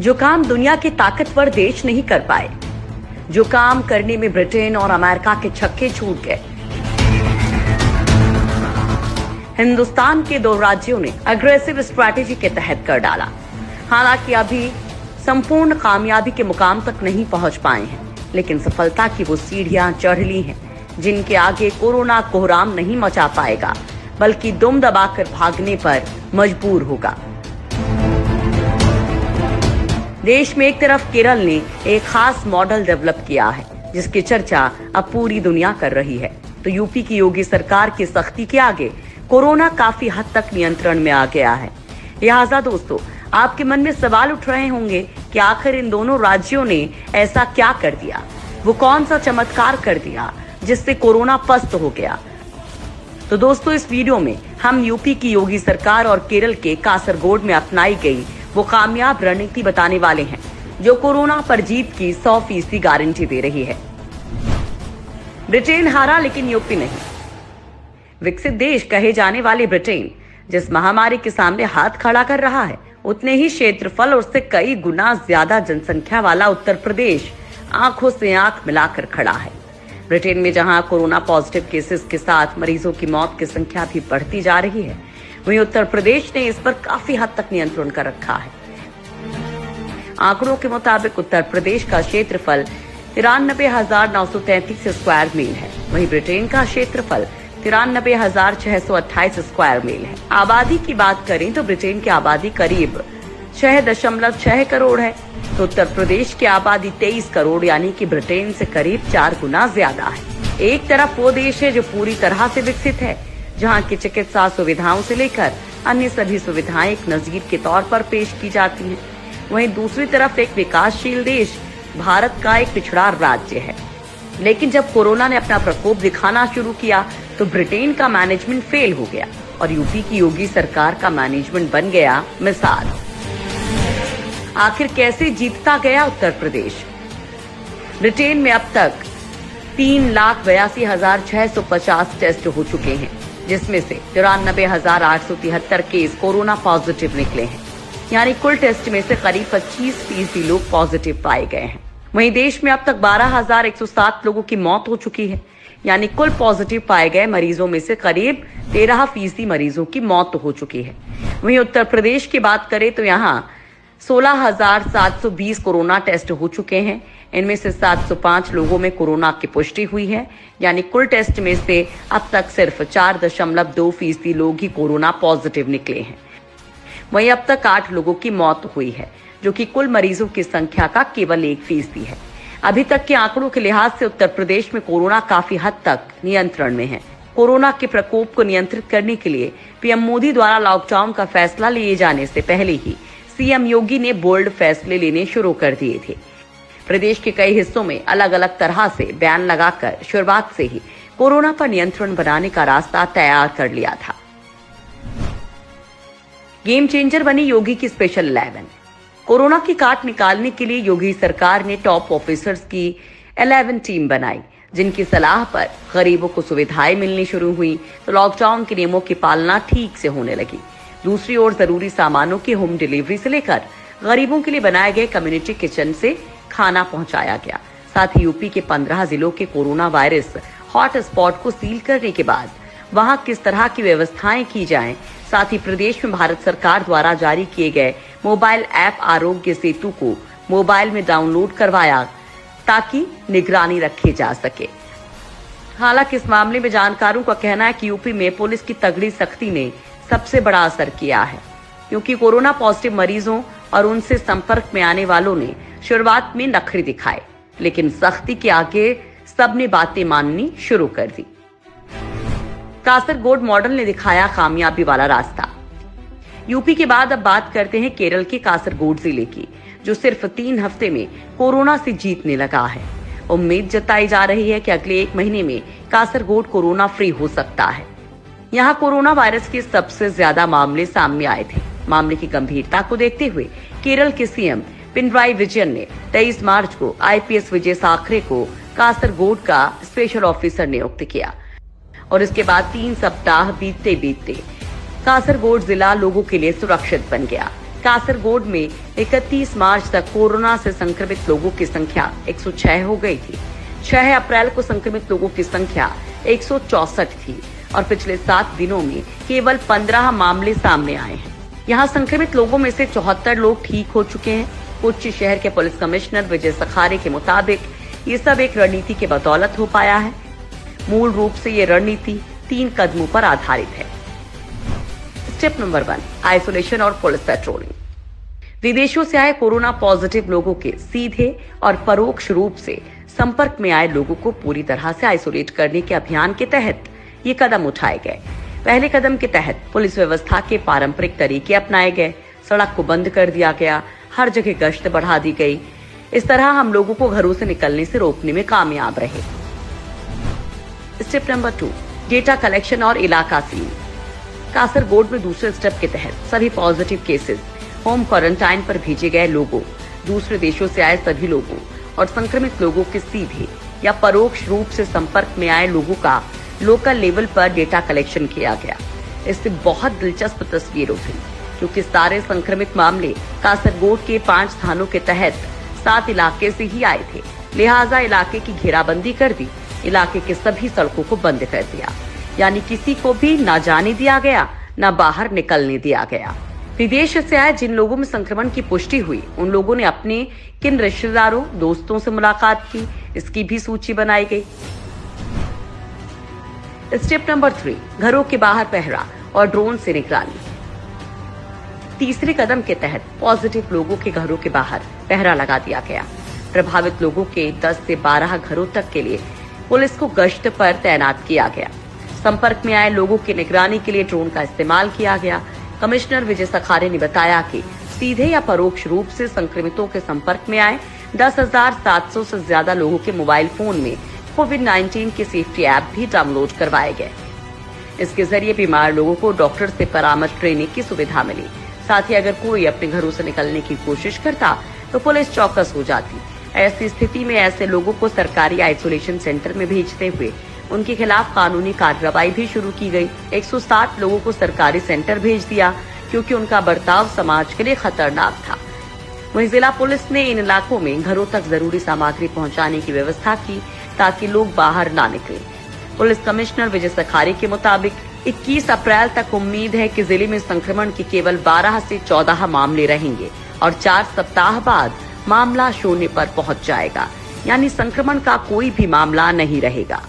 जो काम दुनिया के ताकतवर देश नहीं कर पाए, जो काम करने में ब्रिटेन और अमेरिका के छक्के छूट गए। हिंदुस्तान के 2 राज्यों ने अग्रेसिव स्ट्रैटेजी के तहत कर डाला। हालांकि अभी संपूर्ण कामयाबी के मुकाम तक नहीं पहुंच पाए हैं, लेकिन सफलता की वो सीढ़ियां चढ़ ली हैं जिनके आगे कोरोना कोहराम नहीं मचा पाएगा, बल्कि दुम दबाकर भागने पर मजबूर होगा। देश में एक तरफ केरल ने एक खास मॉडल डेवलप किया है, जिसकी चर्चा अब पूरी दुनिया कर रही है, तो यूपी की योगी सरकार की सख्ती के आगे कोरोना काफी हद तक नियंत्रण में आ गया है। लिहाजा दोस्तों, आपके मन में सवाल उठ रहे होंगे कि आखिर इन दोनों राज्यों ने ऐसा क्या कर दिया, वो कौन सा चमत्कार कर दिया जिससे कोरोना पस्त हो गया। तो दोस्तों, इस वीडियो में हम यूपी की योगी सरकार और केरल के कासरगोड में अपनाई गई वो कामयाब रणनीति बताने वाले हैं, जो कोरोना पर जीत की 100% गारंटी दे रही है। ब्रिटेन हारा, लेकिन यूपी नहीं। विकसित देश कहे जाने वाले ब्रिटेन जिस महामारी के सामने हाथ खड़ा कर रहा है, उतने ही क्षेत्रफल और उससे कई गुना ज्यादा जनसंख्या वाला उत्तर प्रदेश आंखों से आंख मिलाकर खड़ा है। ब्रिटेन में जहां कोरोना पॉजिटिव केसेस के साथ मरीजों की मौत की संख्या भी बढ़ती जा रही है, वहीं उत्तर प्रदेश ने इस पर काफी हद तक नियंत्रण कर रखा है। आंकड़ों के मुताबिक उत्तर प्रदेश का क्षेत्रफल 93,933 स्क्वायर मील है, वहीं ब्रिटेन का क्षेत्रफल 93,628 स्क्वायर मील है। आबादी की बात करें तो ब्रिटेन की आबादी करीब 6.6 करोड़ है, तो उत्तर प्रदेश की आबादी 23 करोड़ यानी कि ब्रिटेन से करीब 4 गुना ज्यादा है। एक तरफ वो देश है जो पूरी तरह से विकसित है, जहां की चिकित्सा सुविधाओं से लेकर अन्य सभी सुविधाएं एक नजीर के तौर पर पेश की जाती हैं। वहीं दूसरी तरफ एक विकासशील देश भारत का एक पिछड़ा राज्य है। लेकिन जब कोरोना ने अपना प्रकोप दिखाना शुरू किया तो ब्रिटेन का मैनेजमेंट फेल हो गया और यूपी की योगी सरकार का मैनेजमेंट बन गया मिसाल। आखिर कैसे जीतता गया उत्तर प्रदेश? ब्रिटेन में अब तक 3,82,650 टेस्ट हो चुके हैं, जिसमें से 94,873 केस कोरोना पॉजिटिव निकले हैं, यानी कुल टेस्ट में से करीब 25% लोग पॉजिटिव पाए गए हैं। वहीं देश में अब तक 12,107 लोगों की मौत हो चुकी है, यानी कुल पॉजिटिव पाए गए मरीजों में से करीब 13% मरीजों की मौत हो चुकी है। वहीं उत्तर प्रदेश की बात करें तो यहाँ 16,720 कोरोना टेस्ट हो चुके हैं। इनमें से 705 लोगों में कोरोना की पुष्टि हुई है, यानी कुल टेस्ट में से अब तक सिर्फ 4.2% लोग ही कोरोना पॉजिटिव निकले हैं। वहीं अब तक 8 लोगों की मौत हुई है, जो कि कुल मरीजों की संख्या का केवल 1% है। अभी तक के आंकड़ों के लिहाज से उत्तर प्रदेश में कोरोना काफी हद तक नियंत्रण में है। कोरोना के प्रकोप को नियंत्रित करने के लिए पीएम मोदी द्वारा लॉकडाउन का फैसला लिए जाने से पहले ही सीएम योगी ने बोल्ड फैसले लेने शुरू कर दिए थे। प्रदेश के कई हिस्सों में अलग अलग तरह से बयान लगाकर शुरुआत से ही कोरोना पर नियंत्रण बनाने का रास्ता तैयार कर लिया था। गेम चेंजर बनी योगी की स्पेशल 11। कोरोना की काट निकालने के लिए योगी सरकार ने टॉप ऑफिसर्स की 11 टीम बनाई, जिनकी सलाह पर गरीबों को सुविधाएं मिलनी शुरू हुई तो लॉकडाउन के नियमों की पालना ठीक से होने लगी। दूसरी ओर जरूरी सामानों की होम डिलीवरी से लेकर गरीबों के लिए बनाए गए कम्युनिटी किचन से खाना पहुंचाया गया। साथ ही यूपी के 15 जिलों के कोरोना वायरस हॉट स्पॉट को सील करने के बाद वहां किस तरह की व्यवस्थाएं की जाएं, साथ ही प्रदेश में भारत सरकार द्वारा जारी किए गए मोबाइल ऐप आरोग्य सेतु को मोबाइल में डाउनलोड करवाया ताकि निगरानी रखी जा सके। हालांकि इस मामले में जानकारों का कहना है कि यूपी में पुलिस की तगड़ी सख्ती ने सबसे बड़ा असर किया है, क्योंकि कोरोना पॉजिटिव मरीजों और उनसे संपर्क में आने वालों ने शुरुआत में नखरे दिखाए, लेकिन सख्ती के आगे सबने बातें माननी शुरू कर दी। कासरगोड मॉडल ने दिखाया कामयाबी वाला रास्ता। यूपी के बाद अब बात करते हैं केरल के कासरगोड जिले की, जो सिर्फ 3 हफ्ते में कोरोना से जीतने लगा है। उम्मीद जताई जा रही है कि अगले 1 महीने में कासरगोड कोरोना फ्री हो सकता है। यहाँ कोरोना वायरस के सबसे ज्यादा मामले सामने आए थे। मामले की गंभीरता को देखते हुए केरल के सीएम पिनराई विजयन ने 23 मार्च को आईपीएस विजय साखरे को कासरगोड का स्पेशल ऑफिसर नियुक्त किया और इसके बाद 3 सप्ताह बीतते बीतते कासरगोड जिला लोगों के लिए सुरक्षित बन गया। कासरगोड में 31 मार्च तक कोरोना से संक्रमित लोगों की संख्या 106 हो गई थी। 6 अप्रैल को संक्रमित लोगों की संख्या 164 थी और पिछले 7 दिनों में केवल 15 मामले सामने आए हैं। यहाँ संक्रमित लोगों में से 74 लोग ठीक हो चुके हैं। कोच्चि शहर के पुलिस कमिश्नर विजय सखारे के मुताबिक ये सब एक रणनीति के बदौलत हो पाया है। मूल रूप से ये रणनीति 3 कदमों पर आधारित है। स्टेप नंबर 1, आइसोलेशन और पुलिस पेट्रोलिंग। विदेशों से आए कोरोना पॉजिटिव लोगों के सीधे और परोक्ष रूप से संपर्क में आए लोगों को पूरी तरह से आइसोलेट करने के अभियान के तहत ये कदम उठाए गए। पहले कदम के तहत पुलिस व्यवस्था के पारंपरिक तरीके अपनाए गए। सड़क को बंद कर दिया गया, हर जगह गश्त बढ़ा दी गई। इस तरह हम लोगों को घरों से निकलने से रोकने में कामयाब रहे। स्टेप नंबर 2, डेटा कलेक्शन और इलाका सील। कासरगोड में दूसरे स्टेप के तहत सभी पॉजिटिव केसेस, होम क्वारंटाइन पर भेजे गए लोगों, दूसरे देशों से आए सभी लोगों और संक्रमित लोगों के सीधे या परोक्ष रूप से संपर्क में आए लोगों का लोकल लेवल पर डेटा कलेक्शन किया गया। इससे बहुत दिलचस्प तस्वीर उभरी क्योंकि सारे संक्रमित मामले कासरगोड के 5 थानों के तहत 7 इलाके से ही आए थे। लिहाजा इलाके की घेराबंदी कर दी, इलाके के सभी सड़कों को बंद कर दिया, यानी किसी को भी न जाने दिया गया न बाहर निकलने दिया गया। विदेश से आए जिन लोगों में संक्रमण की पुष्टि हुई उन लोगों ने अपने किन रिश्तेदारों, दोस्तों से मुलाकात की, इसकी भी सूची बनाई गई। स्टेप नंबर 3, घरों के बाहर पहरा और ड्रोन से निगरानी। तीसरे कदम के तहत पॉजिटिव लोगों के घरों के बाहर पहरा लगा दिया गया। प्रभावित लोगों के 10 से 12 घरों तक के लिए पुलिस को गश्त पर तैनात किया गया। संपर्क में आए लोगों की निगरानी के लिए ड्रोन का इस्तेमाल किया गया। कमिश्नर विजय सखारे ने बताया कि सीधे या परोक्ष रूप से संक्रमितों के संपर्क में आए 10,700 से ज्यादा लोगों के मोबाइल फोन में कोविड-19 के सेफ्टी ऐप भी डाउनलोड करवाए गए। इसके जरिए बीमार लोगों को डॉक्टर से परामर्श लेने की सुविधा मिली। साथ ही अगर कोई अपने घरों से निकलने की कोशिश करता तो पुलिस चौकस हो जाती। ऐसी स्थिति में ऐसे लोगों को सरकारी आइसोलेशन सेंटर में भेजते हुए उनके खिलाफ कानूनी कार्रवाई भी शुरू की गई। 160 लोगों को सरकारी सेंटर भेज दिया क्योंकि उनका बर्ताव समाज के लिए खतरनाक था। वहीं जिला पुलिस ने इन इलाकों में घरों तक जरूरी सामग्री पहुंचाने की व्यवस्था की ताकि लोग बाहर ना निकलें। पुलिस कमिश्नर विजय सखारे के मुताबिक 21 अप्रैल तक उम्मीद है कि जिले में संक्रमण के केवल 12 से 14 मामले रहेंगे और 4 सप्ताह बाद मामला शून्य पर पहुंच जाएगा, यानी संक्रमण का कोई भी मामला नहीं रहेगा।